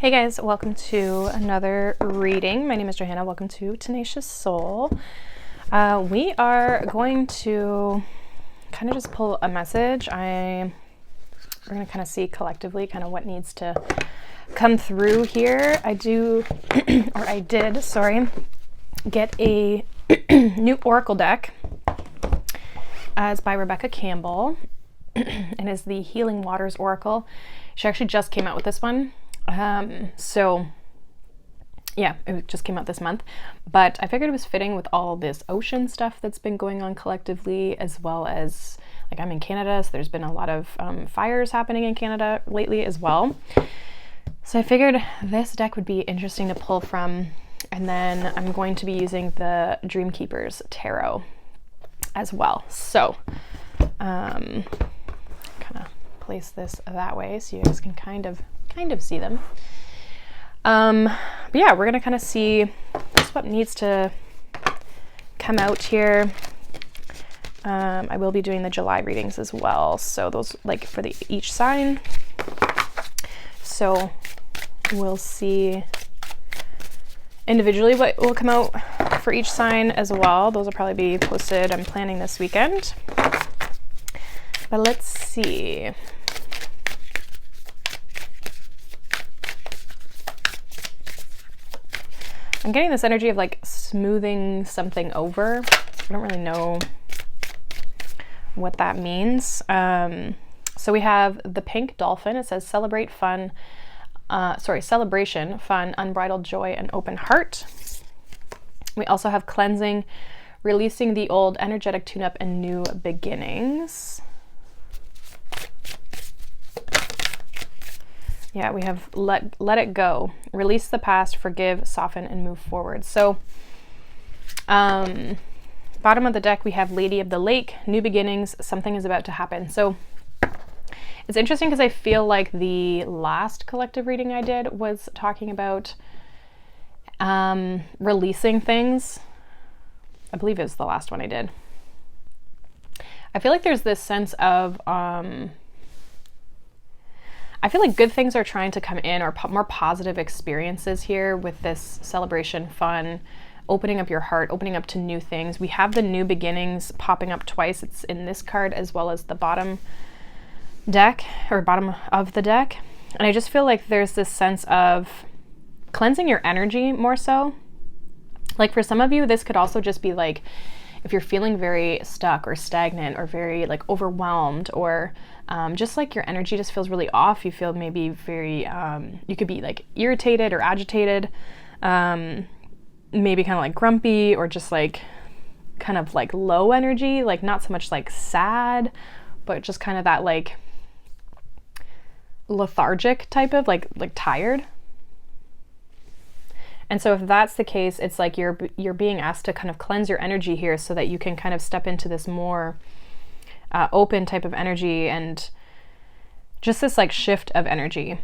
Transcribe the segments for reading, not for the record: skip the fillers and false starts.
Hey guys, welcome to another reading. My name is Johanna. Welcome to Tenacious Soul. We are going to kind of just pull a message. We're going to kind of see collectively kind of what needs to come through here. I did, get a new Oracle deck. It's by Rebecca Campbell and is the Healing Waters Oracle. She actually just came out with this one. It just came out this month, but I figured it was fitting with all this ocean stuff that's been going on collectively, as well as, like, I'm in Canada, so there's been a lot of fires happening in Canada lately as well. So I figured this deck would be interesting to pull from, and then I'm going to be using the Dream Keepers Tarot as well. So, kind of place this that way so you guys can kind of see them. But yeah, we're gonna kind of see just what needs to come out here. I will be doing the July readings as well, so those, like, for each sign. So we'll see individually what will come out for each sign as well. Those will probably be posted, I'm planning, this weekend. But let's see. I'm getting this energy of, like, smoothing something over. I don't really know what that means. So we have the pink dolphin. It says celebration, fun, unbridled joy, and open heart. We also have cleansing, releasing the old, energetic tune-up, and new beginnings. Yeah, we have let it go, release the past, forgive, soften, and move forward. So, bottom of the deck, we have Lady of the Lake, new beginnings, something is about to happen. So it's interesting because I feel like the last collective reading I did was talking about releasing things. I believe it was the last one I did. I feel like there's this sense of I feel like good things are trying to come in, or more positive experiences here with this celebration, fun, opening up your heart, opening up to new things. We have the new beginnings popping up twice. It's in this card as well as the bottom deck, or bottom of the deck. And I just feel like there's this sense of cleansing your energy more so. Like, for some of you, this could also just be like, if you're feeling very stuck or stagnant or very, like, overwhelmed, or just like your energy just feels really off, you feel maybe very, you could be, like, irritated or agitated, maybe kind of like grumpy, or just like kind of like low energy, like not so much like sad, but just kind of that like lethargic type of like tired. And so if that's the case, it's like you're being asked to kind of cleanse your energy here so that you can kind of step into this more open type of energy, and just this like shift of energy.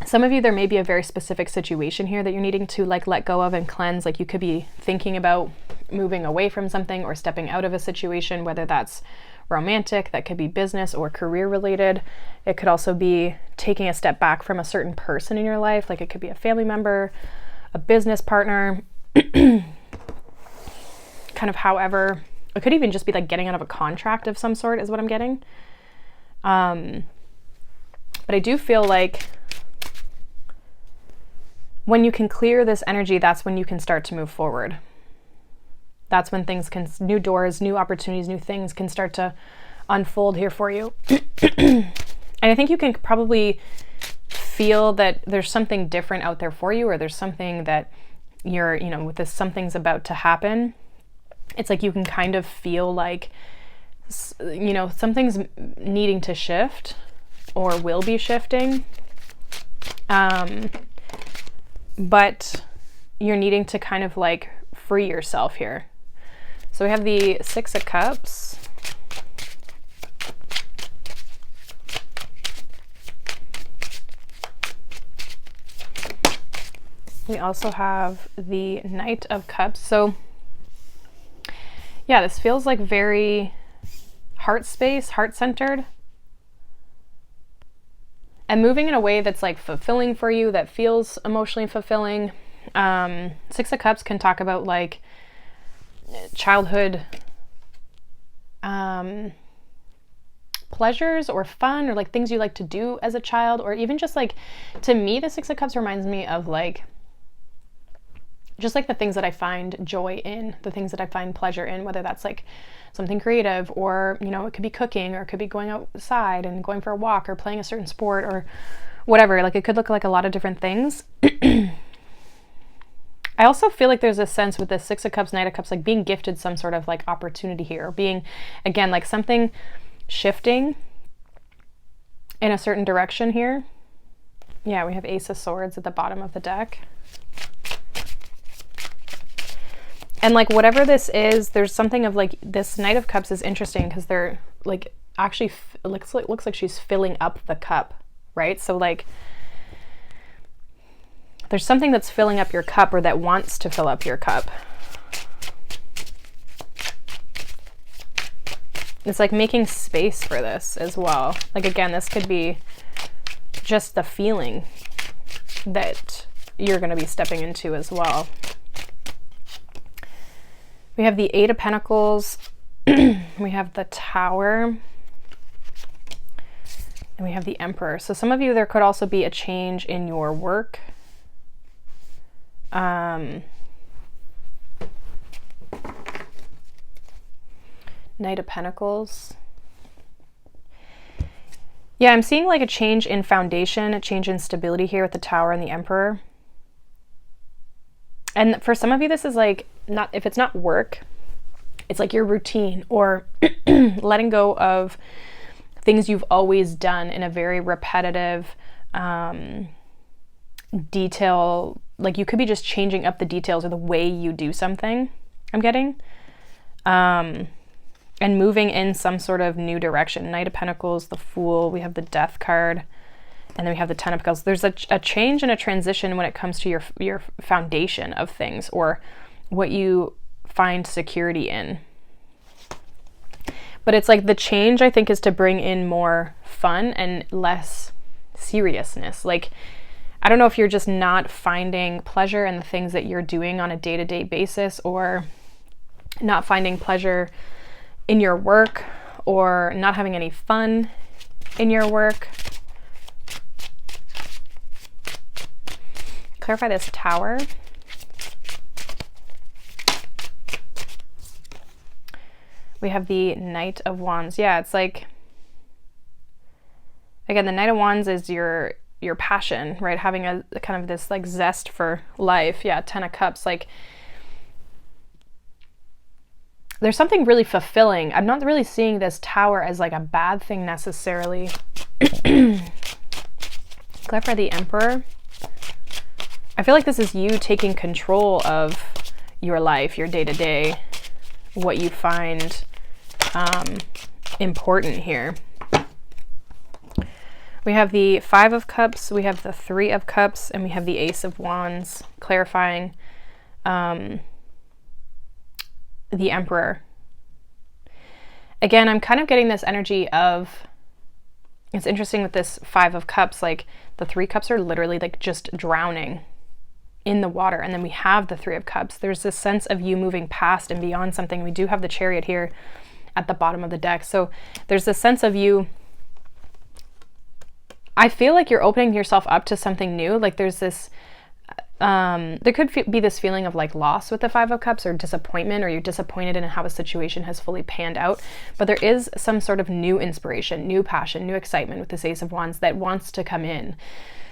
Some of you, there may be a very specific situation here that you're needing to like let go of and cleanse. Like, you could be thinking about moving away from something or stepping out of a situation, whether that's romantic, that could be business or career related. It could also be taking a step back from a certain person in your life. Like, it could be a family member, a business partner, kind of however. It could even just be like getting out of a contract of some sort is what I'm getting. But I do feel like when you can clear this energy, that's when you can start to move forward. That's when things can, new doors, new opportunities, new things can start to unfold here for you. And I think you can probably feel that there's something different out there for you, or there's something that you're, with this, something's about to happen. It's like you can kind of feel like, something's needing to shift or will be shifting. But you're needing to kind of like free yourself here. So we have the Six of Cups. We also have the Knight of Cups. So yeah, this feels like very heart space, heart centered. and moving in a way that's like fulfilling for you, that feels emotionally fulfilling. Six of Cups can talk about like childhood pleasures or fun, or like things you like to do as a child, or even just like, to me, the Six of Cups reminds me of like, just like the things that I find joy in, the things that I find pleasure in, whether that's like something creative, or, you know, it could be cooking, or it could be going outside and going for a walk, or playing a certain sport, or whatever. Like, it could look like a lot of different things. I also feel like there's a sense with the Six of Cups, Knight of Cups, like being gifted some sort of like opportunity here, or being, again, like something shifting in a certain direction here. Yeah, we have Ace of Swords at the bottom of the deck. And like whatever this is, there's something of like, this Knight of Cups is interesting because they're like, actually looks like she's filling up the cup, right? So like, there's something that's filling up your cup, or that wants to fill up your cup. It's like making space for this as well. Like, again, this could be just the feeling that you're going to be stepping into as well. We have the Eight of Pentacles. We have the Tower. And we have the Emperor. So some of you, there could also be a change in your work. Knight of Pentacles. Yeah, I'm seeing like a change in foundation, a change in stability here with the Tower and the Emperor. And for some of you, this is like, not, if it's not work, it's like your routine, or letting go of things you've always done in a very repetitive, detail. Like, you could be just changing up the details or the way you do something, I'm getting. And moving in some sort of new direction. Knight of Pentacles, the Fool, we have the Death card, and then we have the Ten of Pentacles. There's a change and a transition when it comes to your foundation of things, or what you find security in. But it's like the change, I think, is to bring in more fun and less seriousness. Like, I don't know if you're just not finding pleasure in the things that you're doing on a day-to-day basis, or not finding pleasure in your work, or not having any fun in your work. Clarify this Tower. We have the Knight of Wands. Yeah, it's like, again, the Knight of Wands is your passion, right? Having a kind of this like zest for life. Yeah, Ten of Cups, like, there's something really fulfilling. I'm not really seeing this Tower as like a bad thing necessarily. Clarify the Emperor. I feel like this is you taking control of your life, your day-to-day, what you find important here. We have the Five of Cups, we have the Three of Cups, and we have the Ace of Wands, clarifying the Emperor. Again, I'm kind of getting this energy of, it's interesting with this Five of Cups, like the Three Cups are literally like just drowning in the water. And then we have the Three of Cups. There's this sense of you moving past and beyond something. We do have the Chariot here at the bottom of the deck. So there's this sense of you, I feel like you're opening yourself up to something new. Like there's this, there could be this feeling of like loss with the Five of Cups, or disappointment, or you're disappointed in how a situation has fully panned out. But there is some sort of new inspiration, new passion, new excitement with this Ace of Wands that wants to come in.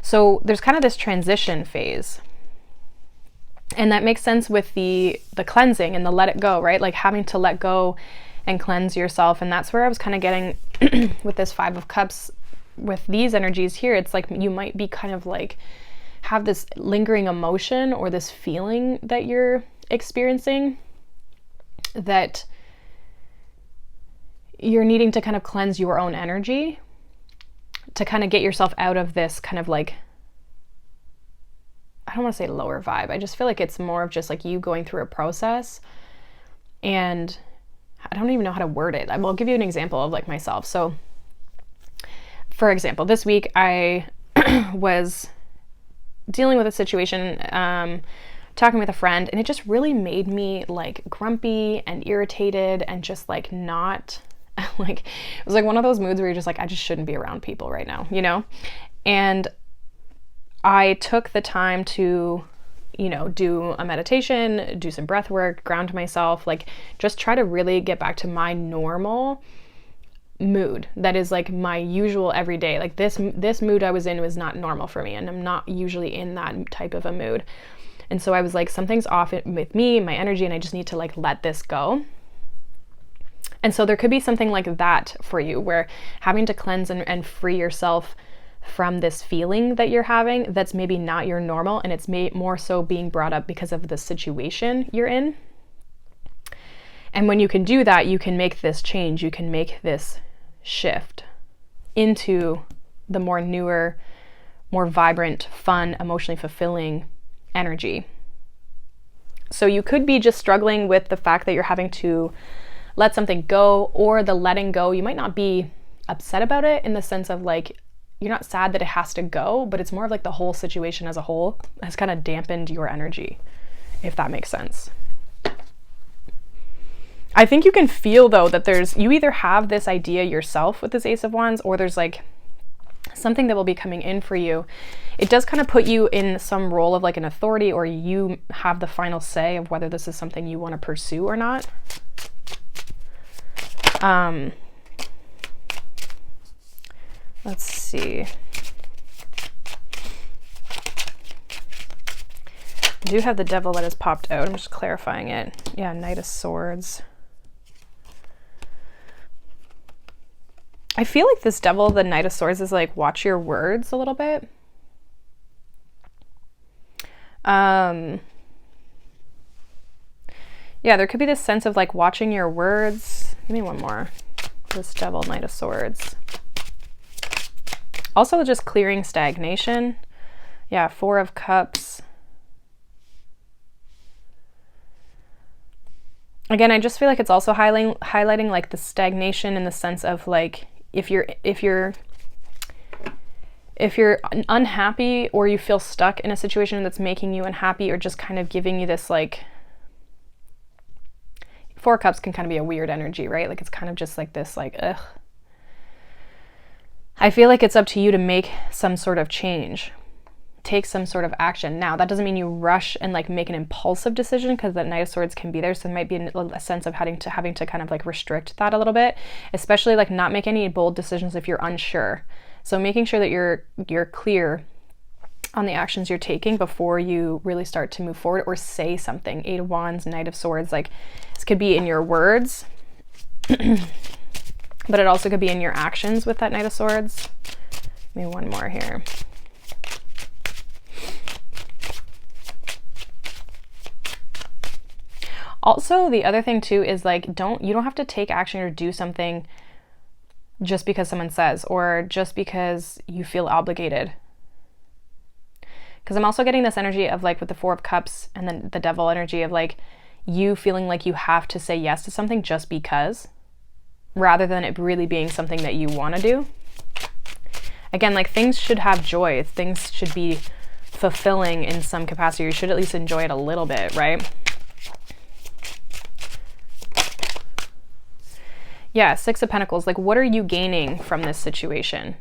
So there's kind of this transition phase. And that makes sense with the cleansing and the let it go, right? Like having to let go and cleanse yourself. And that's where I was kind of getting with this Five of Cups. With these energies here, it's like you might be kind of like have this lingering emotion, or this feeling that you're experiencing, that you're needing to kind of cleanse your own energy to kind of get yourself out of this kind of like, I don't want to say lower vibe. I just feel like it's more of just like you going through a process, and I don't even know how to word it. I'll give you an example of like myself. So for example, this week I was dealing with a situation, talking with a friend, and it just really made me like grumpy and irritated and just like not like, it was like one of those moods where you're just like, I just shouldn't be around people right now, you know? And I took the time to, you know, do a meditation, do some breath work, ground myself, like just try to really get back to my normal mood that is like my usual everyday. Like this mood I was in was not normal for me, and I'm not usually in that type of a mood. And so I was like, something's off with me, my energy, and I just need to like let this go. And so there could be something like that for you, where having to cleanse and free yourself from this feeling that you're having that's maybe not your normal, and it's more so being brought up because of the situation you're in. And when you can do that, you can make this change, you can make this shift into the more newer, more vibrant, fun, emotionally fulfilling energy. So you could be just struggling with the fact that you're having to let something go, or the letting go, you might not be upset about it in the sense of like, you're not sad that it has to go, but it's more of like the whole situation as a whole has kind of dampened your energy, if that makes sense. I think you can feel though that you either have this idea yourself with this Ace of Wands, or there's like something that will be coming in for you. It does kind of put you in some role of like an authority, or you have the final say of whether this is something you want to pursue or not. Let's see. I do have the Devil that has popped out. I'm just clarifying it. Yeah, Knight of Swords. I feel like this Devil, the Knight of Swords, is like, watch your words a little bit. Yeah, there could be this sense of like watching your words. Give me one more. This Devil, Knight of Swords. Also just clearing stagnation. Yeah, Four of Cups. Again, I just feel like it's also highlighting like the stagnation in the sense of like, if you're unhappy, or you feel stuck in a situation that's making you unhappy, or just kind of giving you this like, Four of Cups can kind of be a weird energy, right? Like it's kind of just like this like, ugh. I feel like it's up to you to make some sort of change, take some sort of action. Now, that doesn't mean you rush and like make an impulsive decision, because that Knight of Swords can be there. So there might be a sense of having to kind of like restrict that a little bit, especially like not make any bold decisions if you're unsure. So making sure that you're clear on the actions you're taking before you really start to move forward or say something. Eight of Wands, Knight of Swords, like this could be in your words, but it also could be in your actions with that Knight of Swords. Maybe one more here. Also, the other thing too is like, you don't have to take action or do something just because someone says, or just because you feel obligated. Because I'm also getting this energy of like with the Four of Cups and then the Devil energy of like you feeling like you have to say yes to something just because, rather than it really being something that you want to do. Again, like things should have joy. Things should be fulfilling in some capacity. You should at least enjoy it a little bit, right? Yeah, Six of Pentacles. Like, what are you gaining from this situation?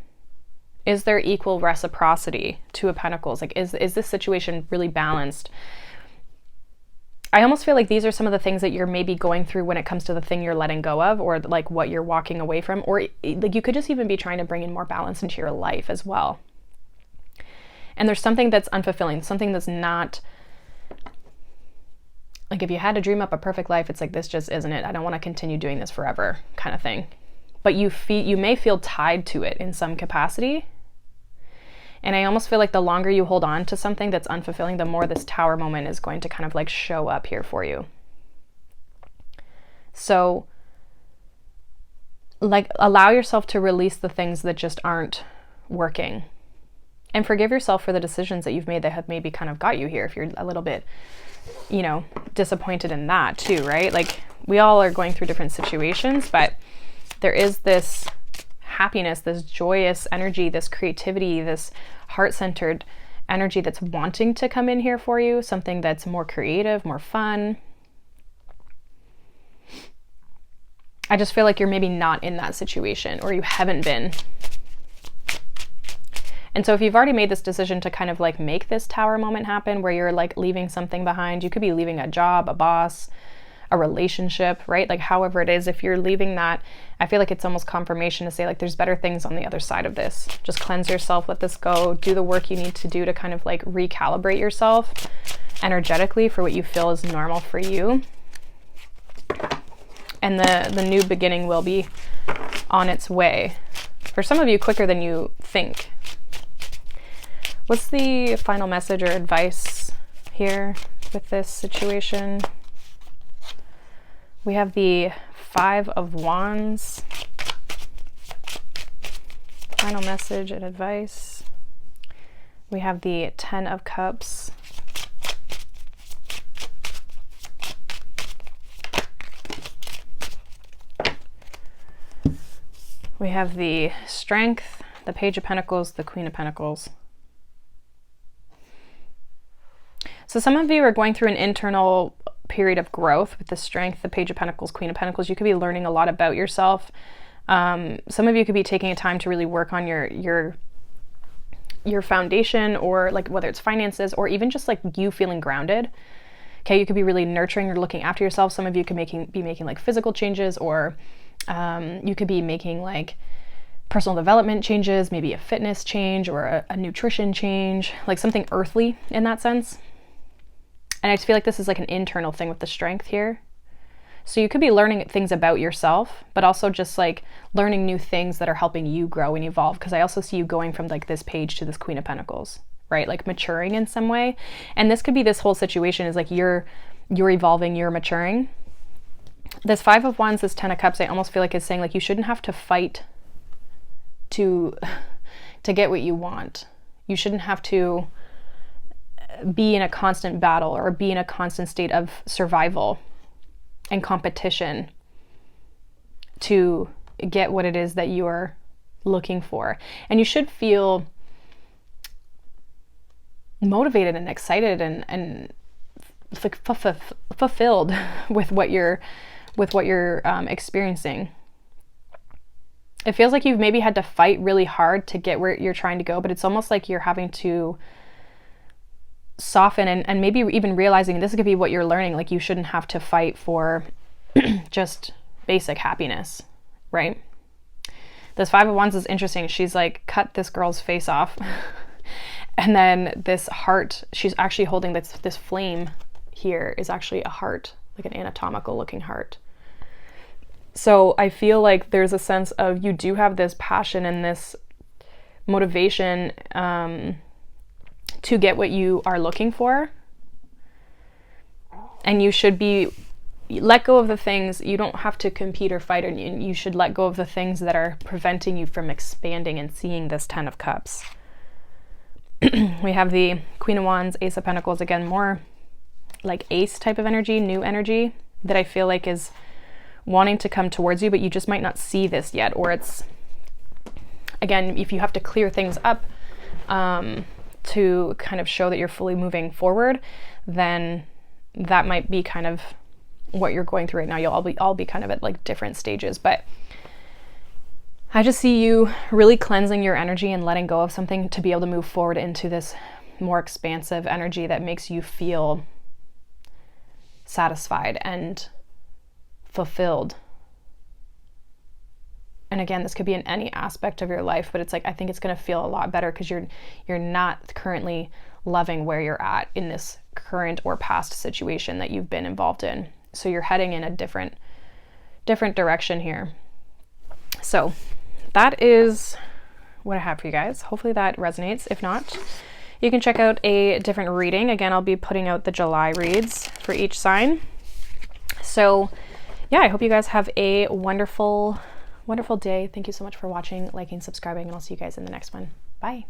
Is there equal reciprocity? Two of Pentacles. Like, is this situation really balanced? I almost feel like these are some of the things that you're maybe going through when it comes to the thing you're letting go of, or like what you're walking away from, or like you could just even be trying to bring in more balance into your life as well. And there's something that's unfulfilling, something that's not, like if you had to dream up a perfect life, it's like, this just isn't it. I don't want to continue doing this forever kind of thing. But you may feel tied to it in some capacity. And I almost feel like the longer you hold on to something that's unfulfilling, the more this Tower moment is going to kind of like show up here for you. So like allow yourself to release the things that just aren't working. And forgive yourself for the decisions that you've made that have maybe kind of got you here, if you're a little bit, you know, disappointed in that too, right? Like we all are going through different situations, but there is this happiness, this joyous energy, this creativity, this heart-centered energy that's wanting to come in here for you, something that's more creative, more fun. I just feel like you're maybe not in that situation, or you haven't been. And so if you've already made this decision to kind of like make this tower moment happen, where you're like leaving something behind, you could be leaving a job, a boss, a relationship, right? Like however it is, if you're leaving that, I feel like it's almost confirmation to say like there's better things on the other side of this. Just cleanse yourself, let this go, do the work you need to do to kind of like recalibrate yourself energetically for what you feel is normal for you. And the new beginning will be on its way. For some of you, quicker than you think. What's the final message or advice here with this situation? We have the 5 of Wands. Final message and advice. We have the 10 of Cups. We have the Strength, the Page of Pentacles, the Queen of Pentacles. So some of you are going through an internal period of growth with the Strength, the Page of Pentacles, Queen of Pentacles. You could be learning a lot about yourself. Some of you could be taking a time to really work on your foundation, or like whether it's finances or even just like you feeling grounded. Okay, you could be really nurturing or looking after yourself. Some of you could be making like physical changes, or you could be making like personal development changes, maybe a fitness change or a nutrition change, like something earthly in that sense. And I just feel like this is like an internal thing with the Strength here. So you could be learning things about yourself, but also just like learning new things that are helping you grow and evolve. Because I also see you going from like this Page to this Queen of Pentacles, right? Like maturing in some way. And this could be this whole situation is like you're evolving, you're maturing. This 5 of Wands, this 10 of Cups, I almost feel like is saying like you shouldn't have to fight to get what you want. You shouldn't have to be in a constant battle or be in a constant state of survival and competition to get what it is that you're looking for. And you should feel motivated and excited and fulfilled with what you're experiencing. It feels like you've maybe had to fight really hard to get where you're trying to go, but it's almost like you're having to soften and maybe even realizing this could be what you're learning. Like you shouldn't have to fight for just basic happiness, right? This 5 of Wands is interesting. She's like cut this girl's face off. And then this heart, she's actually holding this flame here is actually a heart, like an anatomical looking heart. So I feel like there's a sense of you do have this passion and this motivation to get what you are looking for. And you should let go of the things, you don't have to compete or fight, and you should let go of the things that are preventing you from expanding and seeing this 10 of Cups. We have the Queen of Wands, Ace of Pentacles, again, more like ace type of energy, new energy that I feel like is wanting to come towards you, but you just might not see this yet. Or it's, again, if you have to clear things up to kind of show that you're fully moving forward, then that might be kind of what you're going through right now. You'll all be kind of at like different stages, but I just see you really cleansing your energy and letting go of something to be able to move forward into this more expansive energy that makes you feel satisfied and fulfilled. And again, this could be in any aspect of your life, but it's like, I think it's going to feel a lot better because you're not currently loving where you're at in this current or past situation that you've been involved in. So you're heading in a different direction here. So that is what I have for you guys. Hopefully that resonates. If not, you can check out a different reading. Again, I'll be putting out the July reads for each sign. So yeah, I hope you guys have a wonderful day. Thank you so much for watching, liking, subscribing, and I'll see you guys in the next one. Bye.